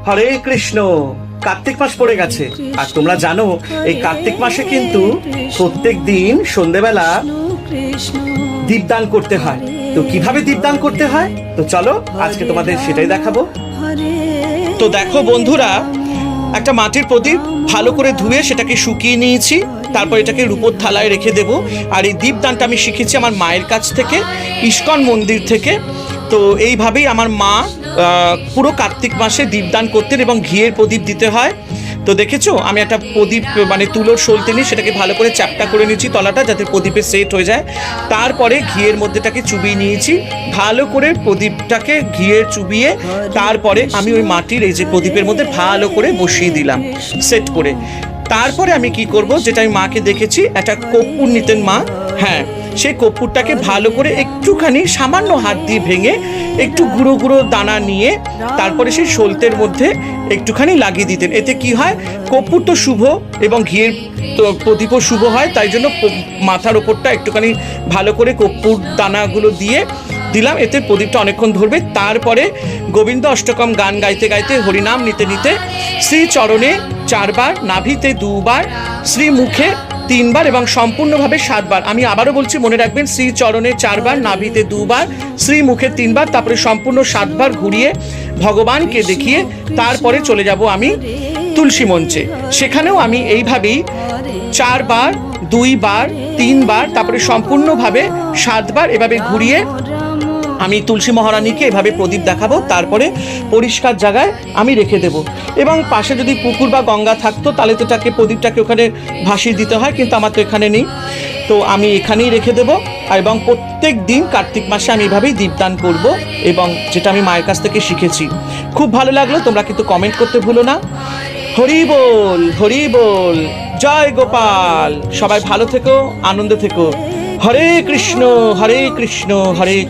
হরে কৃষ্ণ। কার্তিক মাস পড়ে গেছে, আর তোমরা জানো এই কার্তিক মাসে কিন্তু প্রত্যেক দিন সন্ধ্যেবেলা দীপদান করতে হয়। তো কিভাবে দীপদান করতে হয়, তো চলো আজকে তোমাদের সেটাই দেখাবো। তো দেখো বন্ধুরা, একটা মাটির প্রদীপ ভালো করে ধুয়ে সেটাকে শুকিয়ে নিয়েছি, তারপর এটাকে রূপোর থালায় রেখে দেব। আর এই দীপদানটা আমি শিখেছি আমার মায়ের কাছ থেকে, ইস্কন মন্দির থেকে। তো এইভাবেই আমার মা পুরো কার্তিক মাসে দীপদান করতেন এবং ঘিয়ের প্রদীপ দিতে হয়। তো দেখেছো আমি একটা প্রদীপ মানে তুলোর সলতে নিয়ে সেটাকে ভালো করে চ্যাপটা করে নিয়েছি তলাটা, যাতে প্রদীপে সেট হয়ে যায়। তারপরে ঘিয়ের মধ্যেটাকে চুবিয়ে নিয়েছি, ভালো করে প্রদীপটাকে ঘিয়ের চুবিয়ে তারপরে আমি ওই মাটির এই যে প্রদীপের মধ্যে ভালো করে বসিয়ে দিলাম সেট করে। তারপরে আমি কি করব, যেটা আমি মাকে দেখেছি, একটা কর্পূর নিতেন মা। হ্যাঁ, সেই কর্পূরটাকে ভালো করে একটুখানি সামান্য হাত দিয়ে ভেঙে একটু গুঁড়ো গুঁড়ো দানা নিয়ে তারপরে সেই সলতের মধ্যে একটুখানি লাগিয়ে দিতেন। এতে কি হয়, কর্পূর তো শুভ এবং ঘিয়ের প্রদীপও শুভ হয়, তাই জন্য মাথার ওপরটা একটুখানি ভালো করে কর্পূর দানাগুলো দিয়ে দিলাম, এতে প্রদীপটা অনেকক্ষণ ধরবে। তারপরে গোবিন্দ অষ্টকম গান গাইতে গাইতে, হরিনাম নিতে নিতে শ্রী চরণে 4 বার, নাভিতে 2 বার, শ্রী মুখে 3 বার এবং সম্পূর্ণভাবে 7 বার। আমি আবারও বলছি, মনে রাখবেন, শ্রী চরণে 4 বার, নাভিতে 2 বার, শ্রী মুখে 3 বার, তারপরে সম্পূর্ণ 7 বার ঘুরিয়ে ভগবানকে দেখিয়ে তারপরে চলে যাব আমি তুলসী মঞ্চে। সেখানেও আমি এইভাবেই 4 বার, 2 বার, 3 বার, তারপরে সম্পূর্ণভাবে 7 বার এভাবে ঘুরিয়ে আমি তুলসী মহারানীকে এভাবে প্রদীপ দেখাবো। তারপরে পরিষ্কার জায়গায় আমি রেখে দেব, এবং পাশে যদি পুকুর বা গঙ্গা থাকতো তাহলে তো তাকে প্রদীপটাকে ওখানে ভাসিয়ে দিতে হয়, কিন্তু আমার তো এখানে নেই, তো আমি এখানেই রেখে দেবো। এবং প্রত্যেক দিন কার্তিক মাসে আমি এভাবেই দীপদান করব, এবং যেটা আমি মায়ের কাছ থেকে শিখেছি। খুব ভালো লাগলো, তোমরা কিন্তু কমেন্ট করতে ভুলো না। হরি বল, হরি বল, জয় গোপাল। সবাই ভালো থেকো, আনন্দে থেকো। হরে কৃষ্ণ, হরে কৃষ্ণ, হরে